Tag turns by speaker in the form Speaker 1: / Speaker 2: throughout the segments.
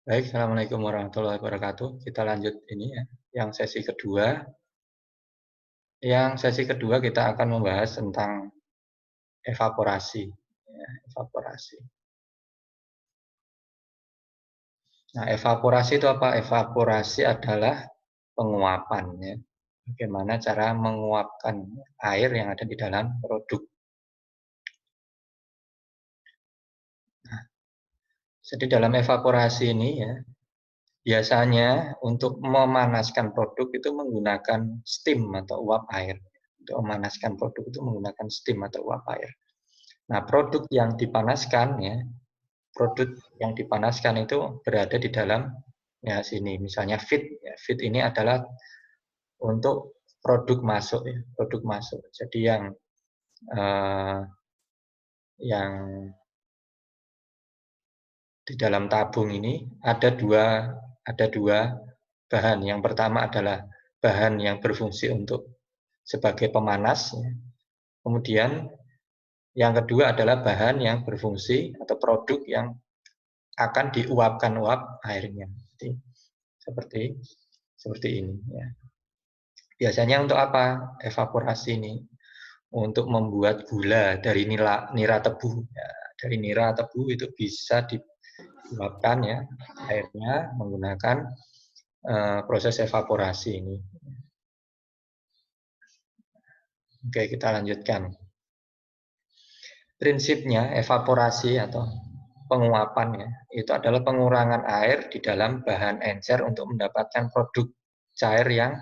Speaker 1: Baik, Assalamualaikum warahmatullahi wabarakatuh. Kita lanjut ini ya, yang sesi kedua. Yang sesi kedua kita akan membahas tentang evaporasi. Ya, evaporasi. Nah, evaporasi itu apa? Evaporasi adalah penguapan ya. Bagaimana cara menguapkan air yang ada di dalam produk. Jadi dalam evaporasi ini ya, biasanya untuk memanaskan produk itu menggunakan steam atau uap air. Untuk memanaskan produk itu menggunakan steam atau uap air. Nah, produk yang dipanaskan ya, produk yang dipanaskan itu berada di dalam ya sini. Misalnya feed, ya, feed ini adalah untuk produk masuk ya, produk masuk. Jadi eh, yang di dalam tabung ini ada dua bahan. Yang pertama adalah bahan yang berfungsi untuk sebagai pemanas. Ya. Kemudian yang kedua adalah bahan yang berfungsi atau produk yang akan diuapkan uap airnya. Jadi, seperti seperti ini. Ya. Biasanya untuk apa evaporasi ini? Untuk membuat gula dari nira tebu. Ya, dari nira tebu itu bisa diuapkan ya airnya menggunakan proses evaporasi ini. Oke, kita lanjutkan. Prinsipnya evaporasi atau penguapan ya, itu adalah pengurangan air di dalam bahan encer untuk mendapatkan produk cair yang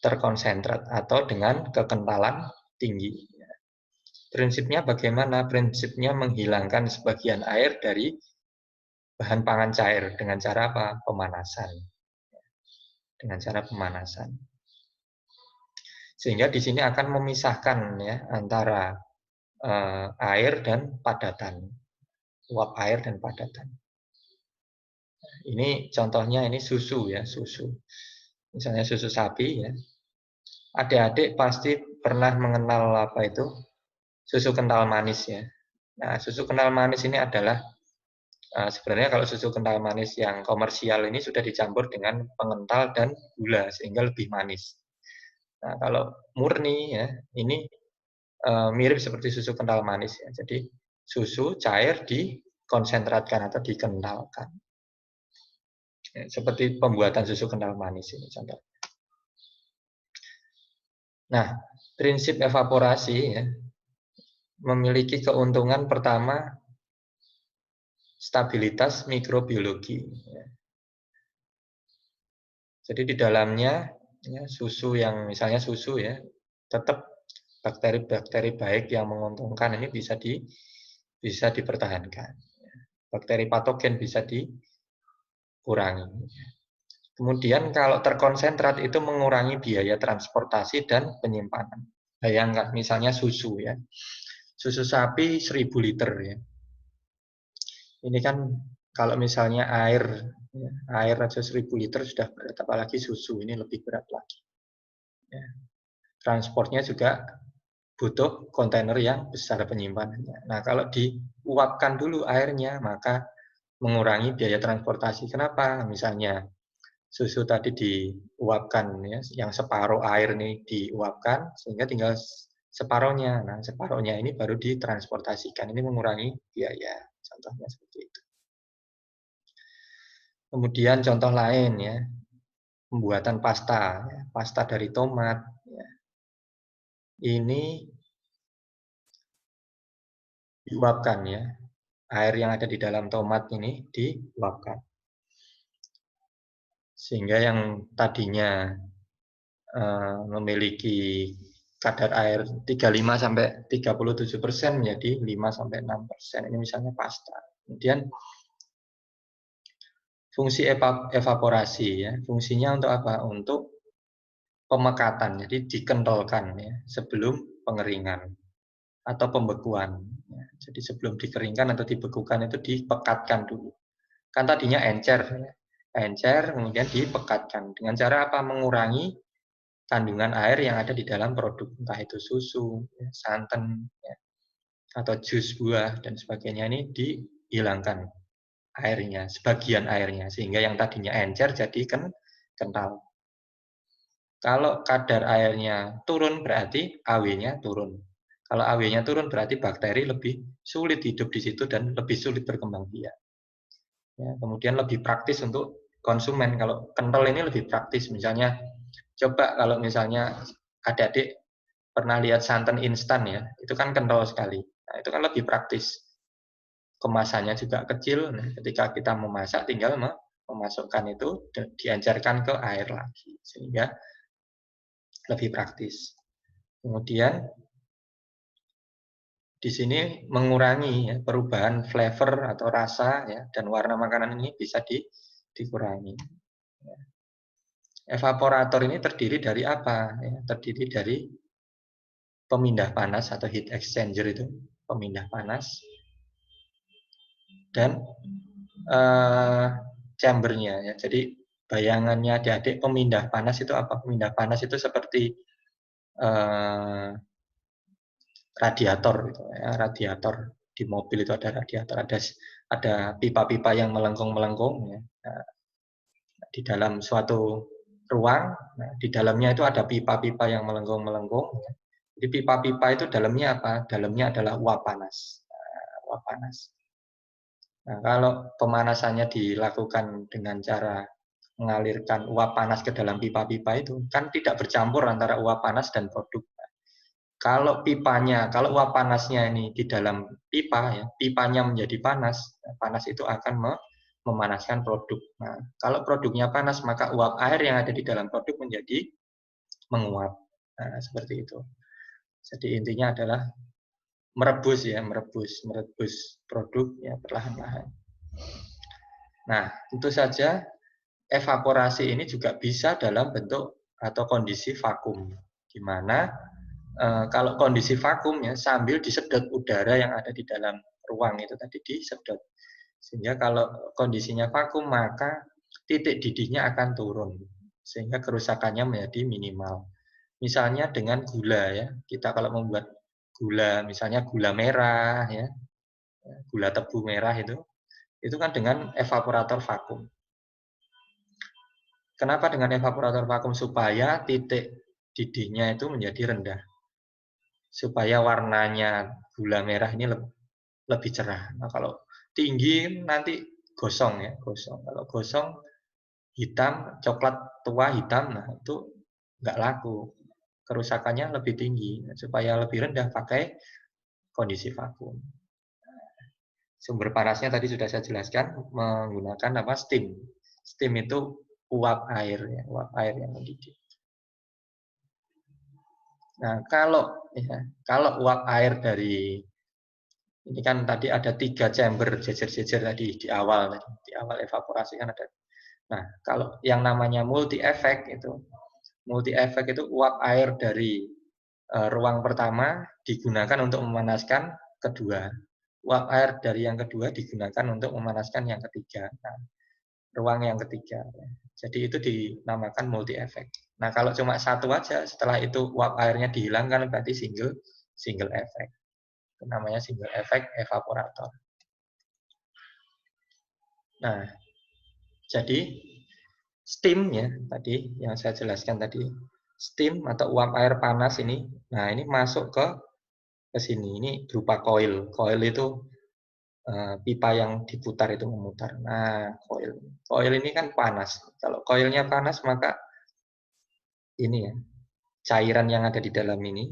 Speaker 1: terkonsentrat atau dengan kekentalan tinggi. Prinsipnya bagaimana? Prinsipnya menghilangkan sebagian air dari bahan pangan cair dengan cara apa? Pemanasan. Dengan cara pemanasan. Sehingga di sini akan memisahkan ya antara air dan padatan. Uap air dan padatan. Ini contohnya ini susu ya, susu. Misalnya susu sapi ya. Adik-adik pasti pernah mengenal apa itu? Susu kental manis ya. Nah, susu kental manis ini adalah sebenarnya kalau susu kental manis yang komersial ini sudah dicampur dengan pengental dan gula sehingga lebih manis. Nah, kalau murni ya, ini mirip seperti susu kental manis ya. Jadi susu cair dikonsentratkan atau dikentalkan. Ya, seperti pembuatan susu kental manis ini contoh. Nah, prinsip evaporasi ya, memiliki keuntungan pertama stabilitas mikrobiologi. Ya. Jadi di dalamnya ya, susu yang misalnya susu ya, tetap bakteri-bakteri baik yang menguntungkan ini bisa dipertahankan. Bakteri patogen bisa dikurangi. Kemudian kalau terkonsentrat itu mengurangi biaya transportasi dan penyimpanan. Bayangkan misalnya susu ya. Susu sapi 1000 liter ya. Ini kan kalau misalnya air aja 1000 liter sudah berat, apalagi susu ini lebih berat lagi. Ya. Transportnya juga butuh kontainer yang besar penyimpanannya. Nah, kalau diuapkan dulu airnya, maka mengurangi biaya transportasi. Kenapa? Misalnya susu tadi diuapkan, ya, yang separuh air ini diuapkan, sehingga tinggal separuhnya. Nah, separuhnya ini baru ditransportasikan. Ini mengurangi biaya. Contohnya seperti itu. Kemudian contoh lain ya, pembuatan pasta, ya, pasta dari tomat. Ya. Ini diuapkan ya, air yang ada di dalam tomat ini diuapkan. Sehingga yang tadinya memiliki kadar air 35 sampai 37% menjadi 5 sampai 6%. Ini misalnya pasta. Kemudian fungsi evaporasi ya, fungsinya untuk apa? Untuk pemekatan. Jadi dikentalkan ya sebelum pengeringan atau pembekuan. Ya. Jadi sebelum dikeringkan atau dibekukan itu dipekatkan dulu. Kan tadinya encer, ya. Encer kemudian dipekatkan. Dengan cara apa? Mengurangi kandungan air yang ada di dalam produk, entah itu susu, ya, santan, ya, atau jus buah dan sebagainya ini dihilangkan. airnya, sebagian airnya, sehingga yang tadinya encer jadi kental. Kalau kadar airnya turun berarti AW-nya turun. Kalau AW-nya turun berarti bakteri lebih sulit hidup di situ dan lebih sulit berkembang biak. Ya, kemudian lebih praktis untuk konsumen. Kalau kental ini lebih praktis. Misalnya, coba kalau misalnya adik-adik pernah lihat santan instan ya, itu kan kental sekali. Nah, itu kan lebih praktis. Kemasannya juga kecil. Nah, ketika kita memasak, tinggal memasukkan itu diencerkan ke air lagi, sehingga lebih praktis. Kemudian di sini mengurangi ya, perubahan flavor atau rasa ya, dan warna makanan ini bisa dikurangi. Evaporator ini terdiri dari apa? Ya, terdiri dari pemindah panas atau heat exchanger itu, pemindah panas, dan chambernya ya. Jadi bayangannya adik-adik pemindah panas itu apa? Pemindah panas itu seperti radiator gitu ya. Radiator di mobil itu ada radiator, ada pipa-pipa yang melengkung-melengkung ya. Nah, di dalam suatu ruang, nah, di dalamnya itu ada pipa-pipa yang melengkung-melengkung ya. Jadi pipa-pipa itu dalamnya apa? Dalamnya adalah uap panas. Nah, uap panas. Nah, kalau pemanasannya dilakukan dengan cara mengalirkan uap panas ke dalam pipa-pipa itu, kan tidak bercampur antara uap panas dan produk. Kalau pipanya, kalau uap panasnya ini di dalam pipa, ya, pipanya menjadi panas, panas itu akan memanaskan produk. Nah, kalau produknya panas, maka uap air yang ada di dalam produk menjadi menguap. Nah, seperti itu. Jadi intinya adalah merebus ya, merebus produk ya perlahan-lahan. Nah, tentu saja evaporasi ini juga bisa dalam bentuk atau kondisi vakum, di mana kalau kondisi vakum ya sambil disedot udara yang ada di dalam ruang itu tadi disedot, sehingga kalau kondisinya vakum maka titik didihnya akan turun sehingga kerusakannya menjadi minimal. Misalnya dengan gula ya, kita kalau membuat gula, misalnya gula merah ya, gula tebu merah itu kan dengan evaporator vakum. Kenapa dengan evaporator vakum? Supaya titik didihnya itu menjadi rendah. Supaya warnanya gula merah ini lebih cerah. Nah, kalau tinggi nanti gosong ya, gosong. Kalau gosong hitam, coklat tua hitam, nah itu nggak laku. Kerusakannya lebih tinggi. Nah, supaya lebih rendah pakai kondisi vakum. Sumber panasnya tadi sudah saya jelaskan menggunakan apa? Steam. Steam itu uap air ya, uap air yang mendidih. Nah, kalau uap air dari ini kan tadi ada 3 chamber jejer-jejer tadi di awal evaporasi kan ada. Nah, kalau yang namanya multi effect itu uap air dari ruang pertama digunakan untuk memanaskan kedua. Uap air dari yang kedua digunakan untuk memanaskan yang ketiga. Nah, ruang yang ketiga. Jadi itu dinamakan multi effect. Nah, kalau cuma satu aja setelah itu uap airnya dihilangkan berarti single effect. Itu namanya single effect evaporator. Nah, jadi steam ya tadi yang saya jelaskan tadi, steam atau uap air panas ini, nah ini masuk ke sini. Ini berupa coil. Coil itu pipa yang diputar itu memutar. Nah, coil ini kan panas. Kalau coilnya panas maka ini ya cairan yang ada di dalam ini,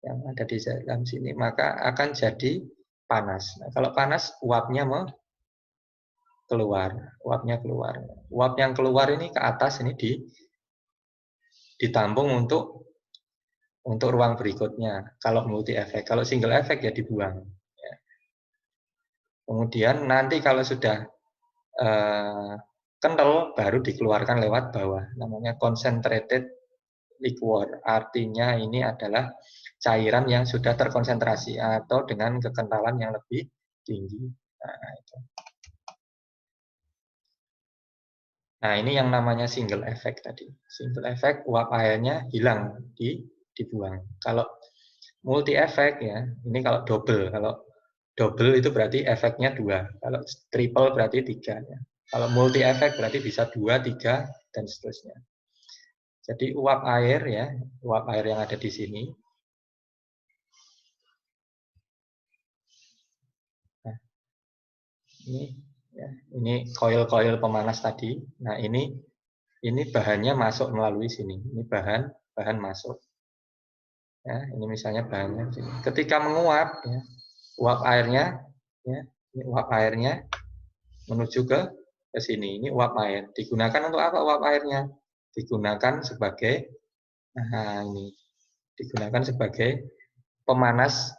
Speaker 1: yang ada di dalam sini, maka akan jadi panas. Nah, kalau panas uapnya keluar, uapnya keluar. Uap yang keluar ini ke atas ini ditampung untuk ruang berikutnya. Kalau multi efek, kalau single efek ya dibuang. Ya. Kemudian nanti kalau sudah kental baru dikeluarkan lewat bawah. Namanya concentrated liquor. Artinya ini adalah cairan yang sudah terkonsentrasi atau dengan kekentalan yang lebih tinggi. Nah, itu. Nah, ini yang namanya single effect tadi. Single effect uap airnya hilang, dibuang. Kalau multi effect ya, ini kalau double itu berarti efeknya 2. Kalau triple berarti 3. Ya. Kalau multi efek berarti bisa 2, 3, dan seterusnya. Jadi uap air ya, uap air yang ada di sini. Nah, ini koil-koil pemanas tadi. Nah, ini bahannya masuk melalui sini. Ini bahan masuk. Ya, ini misalnya bahannya. Ketika menguap, ya, uap airnya, ya, ini uap airnya menuju ke sini. Ini uap air. Digunakan untuk apa uap airnya? Digunakan sebagai, nah ini, digunakan sebagai pemanas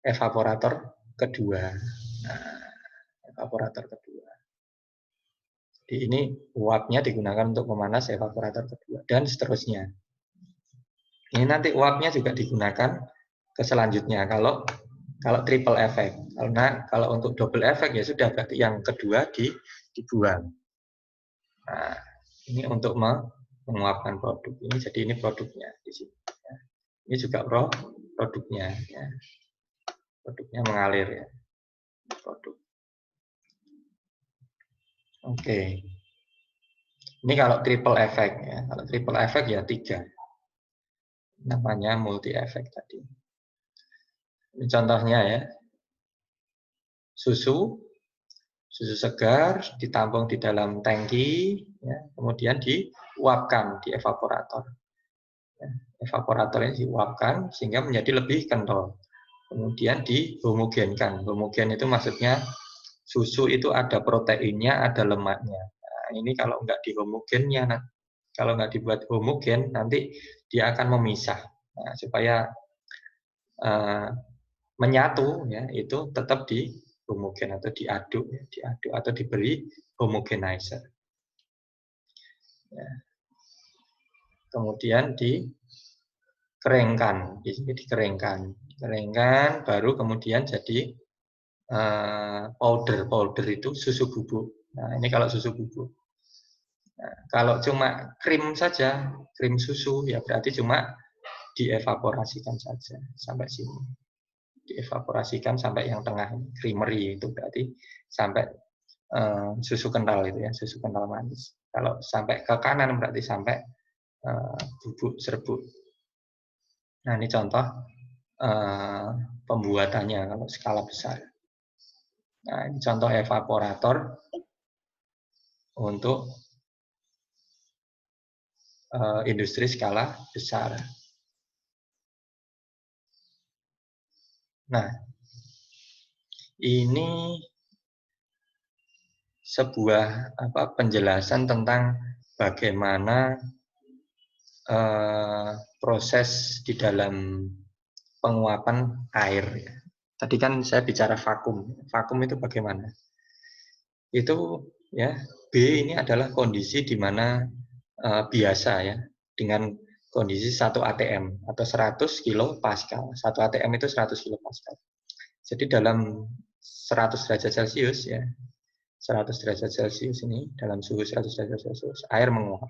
Speaker 1: evaporator kedua. Nah, evaporator kedua. Jadi ini uapnya digunakan untuk pemanas evaporator kedua dan seterusnya. Ini nanti uapnya juga digunakan ke selanjutnya kalau triple efek. Karena kalau untuk double efek ya sudah berarti yang kedua dibuang. Nah, ini untuk menguapkan produk. Ini jadi ini produknya di sini. Ini juga produknya. Ya. Produknya mengalir ya. Produk. Oke. Ini kalau triple efek ya. Kalau triple efek ya 3. Namanya multi efek tadi. Ini contohnya ya. Susu segar ditampung di dalam tangki, ya, kemudian diuapkan di evaporator. Ya, evaporator ini diuapkan sehingga menjadi lebih kental. Kemudian dihomogenkan. Homogen itu maksudnya susu itu ada proteinnya, ada lemaknya. Nah, ini kalau nggak dihomogennya, kalau nggak dibuat homogen, nanti dia akan memisah. Nah, supaya menyatu, ya, itu tetap homogen atau diaduk atau diberi homogenizer. Ya. Kemudian dikeringkan, di sini dikeringkan, baru kemudian jadi powder itu susu bubuk. Nah, ini kalau susu bubuk. Nah, kalau cuma krim saja, krim susu ya berarti cuma dievaporasikan saja sampai sini. Dievaporasikan sampai yang tengah creamery itu berarti sampai susu kental itu ya, susu kental manis. Kalau sampai ke kanan berarti sampai bubuk serbuk. Nah, ini contoh pembuatannya kalau skala besar. Nah, ini contoh evaporator untuk industri skala besar. Nah, ini sebuah penjelasan tentang bagaimana proses di dalam penguapan air. Tadi kan saya bicara vakum. Vakum itu bagaimana? Itu ya B ini adalah kondisi di mana biasa ya dengan kondisi 1 atm atau 100 kilo Pascal. 1 atm itu 100 kilo Pascal. Jadi dalam 100 derajat Celcius ya, 100 derajat Celcius ini dalam suhu 100 derajat Celcius air menguap.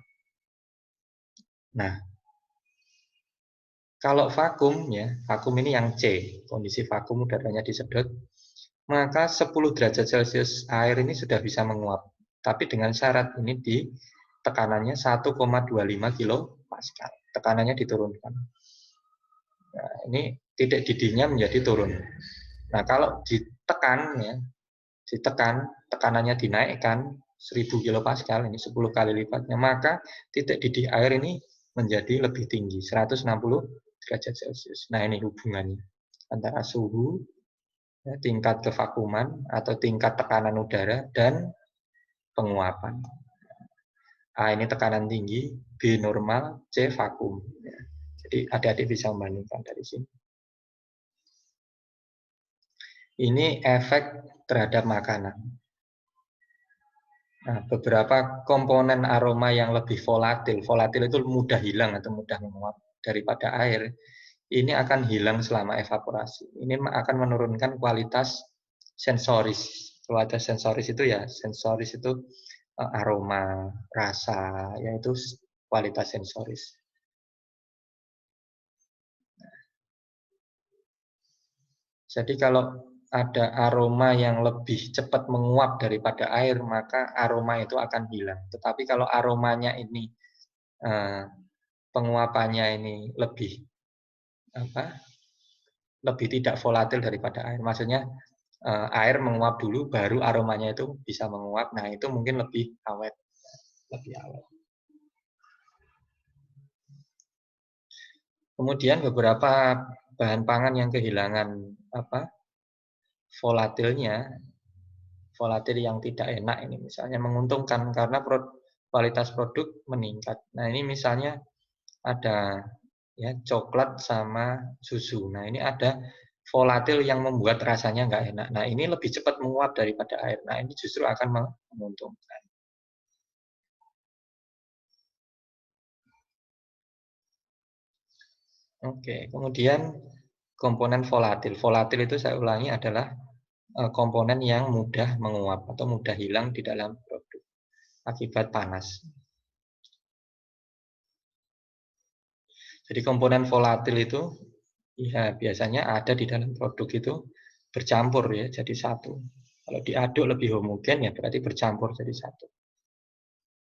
Speaker 1: Nah, kalau vakum ya, vakum ini yang C, kondisi vakum udaranya disedot, maka 10 derajat Celcius air ini sudah bisa menguap. Tapi dengan syarat ini di tekanannya 1,25 kilo Pascal. Tekanannya diturunkan. Nah, ini titik didihnya menjadi turun. Nah, kalau ditekan ya, tekanannya dinaikkan 1000 kilo Pascal ini 10 kali lipatnya, maka titik didih air ini menjadi lebih tinggi 160 derajat Celcius. Nah, ini hubungannya antara suhu, ya, tingkat kevakuman atau tingkat tekanan udara dan penguapan. A ini tekanan tinggi, B normal, C vakum. Ya. Jadi adik-adik bisa membandingkan dari sini. Ini efek terhadap makanan. Nah, beberapa komponen aroma yang lebih volatil itu mudah hilang atau mudah menguap daripada air. Ini akan hilang selama evaporasi. Ini akan menurunkan kualitas sensoris. Kualitas sensoris itu ya, sensoris itu aroma, rasa, yaitu kualitas sensoris. Jadi kalau ada aroma yang lebih cepat menguap daripada air, maka aroma itu akan hilang. Tetapi kalau aromanya ini penguapannya ini lebih apa? Lebih tidak volatil daripada air. Maksudnya air menguap dulu, baru aromanya itu bisa menguap. Nah, itu mungkin lebih awet, lebih awet. Kemudian beberapa bahan pangan yang kehilangan volatilnya, volatil yang tidak enak ini misalnya menguntungkan karena kualitas produk meningkat. Nah, ini misalnya ada ya coklat sama susu. Nah, ini ada volatil yang membuat rasanya nggak enak. Nah, ini lebih cepat menguap daripada air. Nah, ini justru akan menguntungkan. Oke, kemudian komponen volatil. Volatil itu saya ulangi adalah komponen yang mudah menguap atau mudah hilang di dalam produk akibat panas. Jadi komponen volatil itu ya biasanya ada di dalam produk itu bercampur ya jadi satu. Kalau diaduk lebih homogen ya berarti bercampur jadi satu.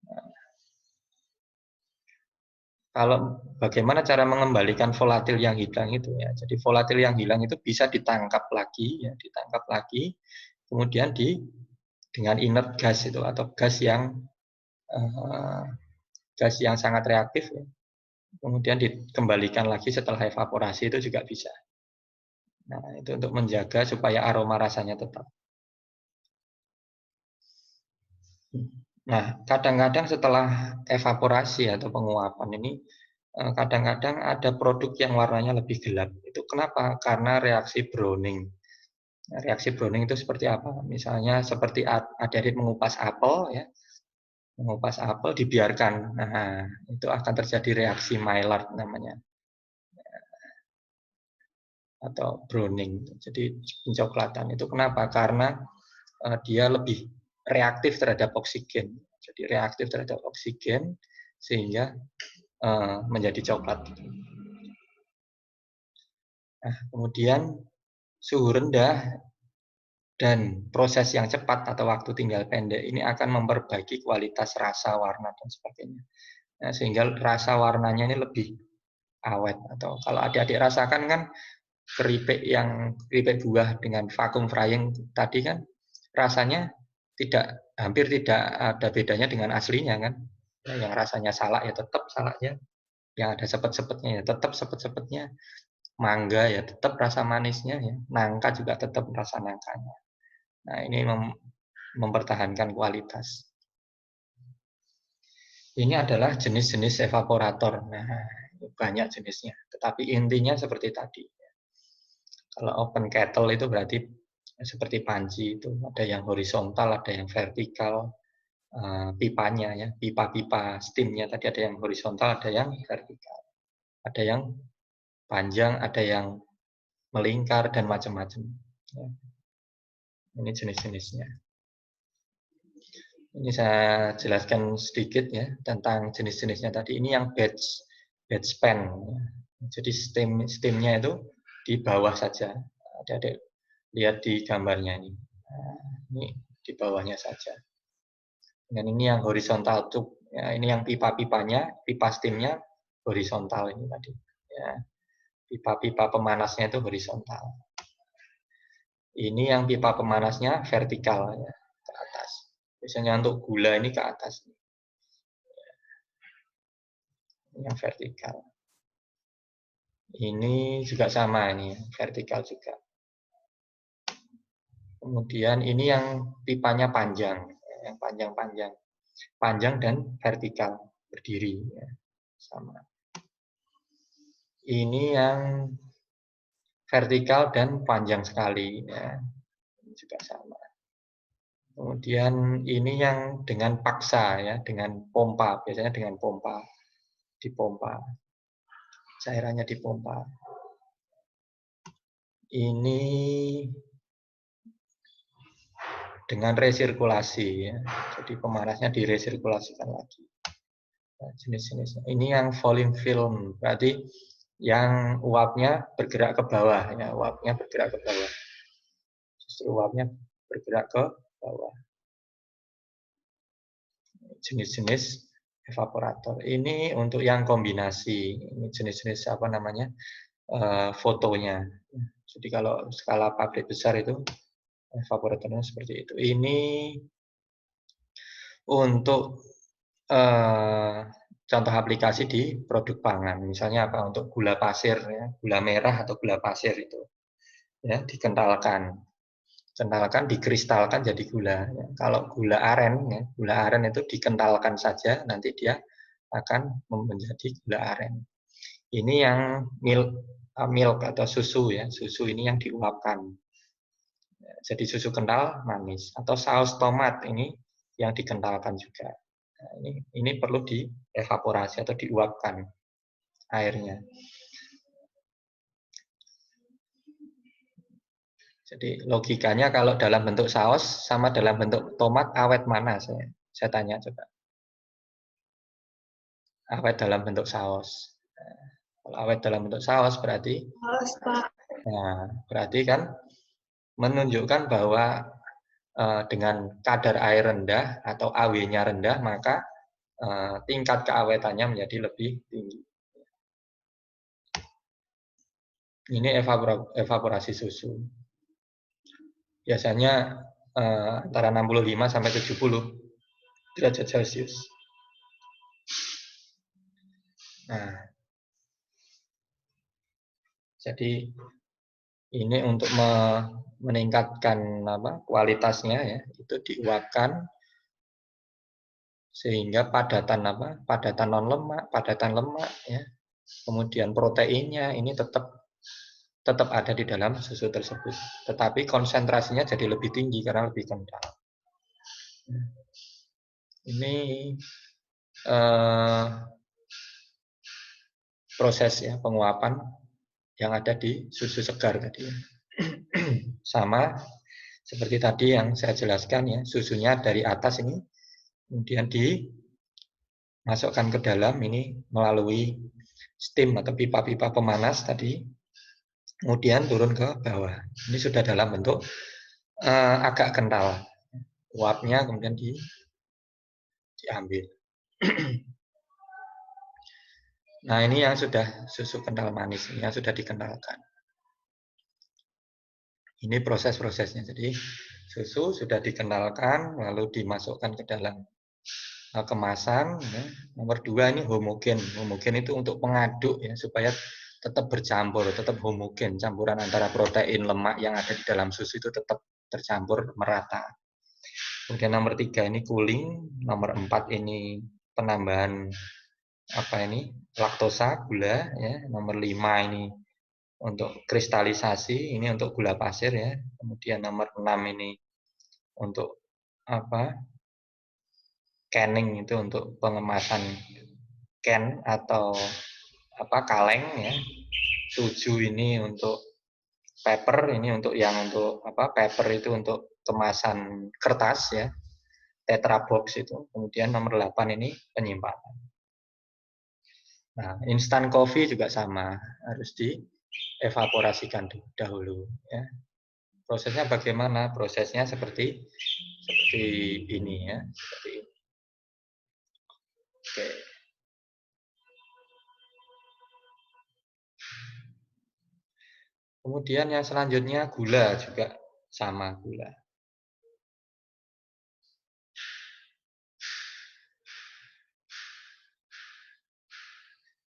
Speaker 1: Nah, kalau bagaimana cara mengembalikan volatil yang hilang itu ya. Jadi volatil yang hilang itu bisa ditangkap lagi ya, ditangkap lagi. Kemudian dengan inert gas itu atau uh, gas yang sangat reaktif ya. Kemudian dikembalikan lagi setelah evaporasi itu juga bisa. Nah, itu untuk menjaga supaya aroma rasanya tetap. Nah, kadang-kadang setelah evaporasi atau penguapan ini, kadang-kadang ada produk yang warnanya lebih gelap. Itu kenapa? Karena reaksi Browning. Nah, reaksi Browning itu seperti apa? Misalnya seperti adik-adik mengupas apel, ya, mengupas apel dibiarkan. Nah, itu akan terjadi reaksi Maillard namanya, atau Browning. Jadi pencoklatan itu kenapa? Karena dia lebih reaktif terhadap oksigen. Jadi reaktif terhadap oksigen sehingga menjadi coklat. Nah, kemudian suhu rendah dan proses yang cepat atau waktu tinggal pendek ini akan memperbaiki kualitas rasa, warna dan sebagainya. Nah, sehingga rasa warnanya ini lebih awet. Atau kalau adik-adik rasakan kan keripik buah dengan vacuum frying tadi kan rasanya hampir tidak ada bedanya dengan aslinya kan. Yang rasanya salak ya tetap salaknya, yang ada sepet-sepetnya ya tetap sepet-sepetnya, mangga ya tetap rasa manisnya ya, nangka juga tetap rasa nangkanya. Nah, ini mempertahankan kualitas. Ini adalah jenis-jenis evaporator. Nah, banyak jenisnya. Tetapi intinya seperti tadi. Kalau open kettle itu berarti seperti panci itu ada yang horizontal, ada yang vertikal, pipanya ya, pipa-pipa steamnya tadi ada yang horizontal, ada yang vertikal, ada yang panjang, ada yang melingkar dan macam-macam. Ya. Ini jenis-jenisnya. Ini saya jelaskan sedikit ya tentang jenis-jenisnya tadi. Ini yang bed span. Ya. Jadi steamnya itu di bawah saja. Ada lihat di gambarnya ini. Nah, ini di bawahnya saja. Dan ini yang horizontal tube. Ya, ini yang pipa-pipanya, pipa steamnya horizontal ini tadi. Ya, pipa-pipa pemanasnya itu horizontal. Ini yang pipa pemanasnya vertikal ya, ke atas. Biasanya untuk gula ini ke atas. Ini yang vertikal. Ini juga sama ini, vertikal juga. Kemudian ini yang pipanya panjang, yang panjang-panjang. Panjang dan vertikal, berdiri. Ya, sama. Ini yang vertikal dan panjang sekali. Ya, ini juga sama. Kemudian ini yang dengan paksa, ya, dengan pompa. Biasanya dengan pompa. Dipompa. Cairannya dipompa. Ini dengan resirkulasi. Ya. Jadi pemanasnya diresirkulasikan lagi. Nah, jenis-jenisnya. Ini yang volume film, berarti yang uapnya bergerak ke bawah, ya, uapnya bergerak ke bawah. Justru uapnya bergerak ke bawah. Jenis-jenis evaporator. Ini untuk yang kombinasi. Ini jenis-jenis apa namanya? Fotonya. Jadi kalau skala pabrik besar itu evaporatornya seperti itu. Ini untuk contoh aplikasi di produk pangan. Misalnya apa? Untuk gula pasir, ya, gula merah atau gula pasir itu, ya, dikentalkan, dikristalkan jadi gula. Ya. Kalau gula aren, ya, gula aren itu dikentalkan saja, nanti dia akan menjadi gula aren. Ini yang milk atau susu, ya, susu ini yang diuapkan. Jadi susu kental manis, atau saus tomat ini yang dikentalkan juga. Nah, ini perlu dievaporasi atau diuapkan airnya. Jadi logikanya kalau dalam bentuk saus sama dalam bentuk tomat, awet mana? Saya tanya coba. Awet dalam bentuk saus. Kalau awet dalam bentuk saus berarti, nah, berarti kan menunjukkan bahwa dengan kadar air rendah atau AW-nya rendah, maka tingkat keawetannya menjadi lebih tinggi. Ini evaporasi susu. Biasanya antara 65 sampai 70 derajat Celcius. Nah, jadi ini untuk meningkatkan kualitasnya, ya, itu diuapkan sehingga padatan non lemak, padatan lemak, ya, kemudian proteinnya ini tetap ada di dalam susu tersebut, tetapi konsentrasinya jadi lebih tinggi karena lebih kental. Ini proses, ya, penguapan yang ada di susu segar tadi. Sama seperti tadi yang saya jelaskan, ya, susunya dari atas ini kemudian dimasukkan ke dalam ini melalui steam atau pipa-pipa pemanas tadi, kemudian turun ke bawah. Ini sudah dalam bentuk agak kental. Uapnya kemudian diambil. Nah, ini yang sudah susu kental manis, yang sudah dikentalkan. Ini proses-prosesnya. Jadi susu sudah dikentalkan, lalu dimasukkan ke dalam kemasan. Ya. Nomor 2 ini homogen. Homogen itu untuk pengaduk, ya, supaya tetap bercampur, tetap homogen. Campuran antara protein, lemak yang ada di dalam susu itu tetap tercampur merata. Kemudian nomor 3 ini cooling. Nomor 4 ini penambahan laktosa, gula, ya. Nomor 5 ini untuk kristalisasi, ini untuk gula pasir, ya. Kemudian nomor 6 ini untuk canning, itu untuk pengemasan can atau kaleng, ya. 7 ini untuk paper, ini untuk paper itu untuk kemasan kertas, ya. Tetra box itu. Kemudian nomor 8 ini penyimpanan. Nah, instant coffee juga sama, harus dievaporasikan dahulu, ya. Prosesnya bagaimana? Prosesnya seperti ini, ya, seperti ini. Oke. Kemudian yang selanjutnya gula juga sama, gula.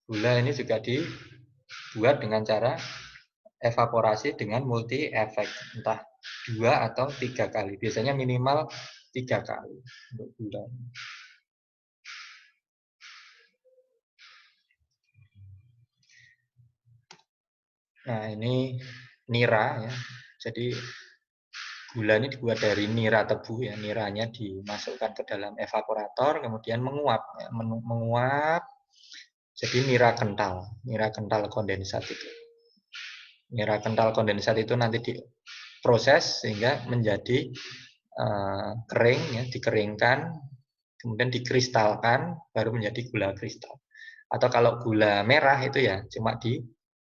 Speaker 1: Gula ini juga dibuat dengan cara evaporasi dengan multi efek, entah 2 atau 3 kali. Biasanya minimal 3 kali untuk gula. Nah, ini nira, ya. Jadi gula ini dibuat dari nira tebu, ya. Niranya dimasukkan ke dalam evaporator, kemudian menguap, ya. Menguap. Jadi nira kental kondensat itu. Nira kental kondensat itu nanti diproses sehingga menjadi kering, ya, dikeringkan, kemudian dikristalkan, baru menjadi gula kristal. Atau kalau gula merah itu, ya, cuma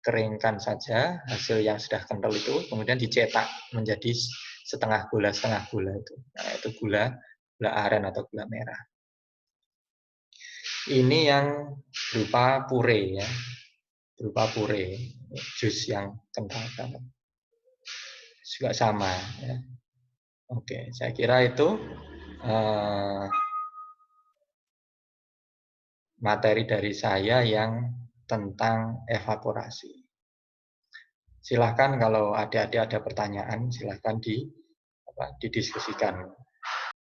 Speaker 1: dikeringkan saja hasil yang sudah kental itu, kemudian dicetak menjadi setengah gula itu. Nah, itu gula aren atau gula merah. Ini yang berupa pure ya, berupa pure, jus yang kental banget. Juga sama ya. Oke, saya kira itu materi dari saya yang tentang evaporasi. Silahkan kalau adik-adik ada pertanyaan, silahkan didiskusikan.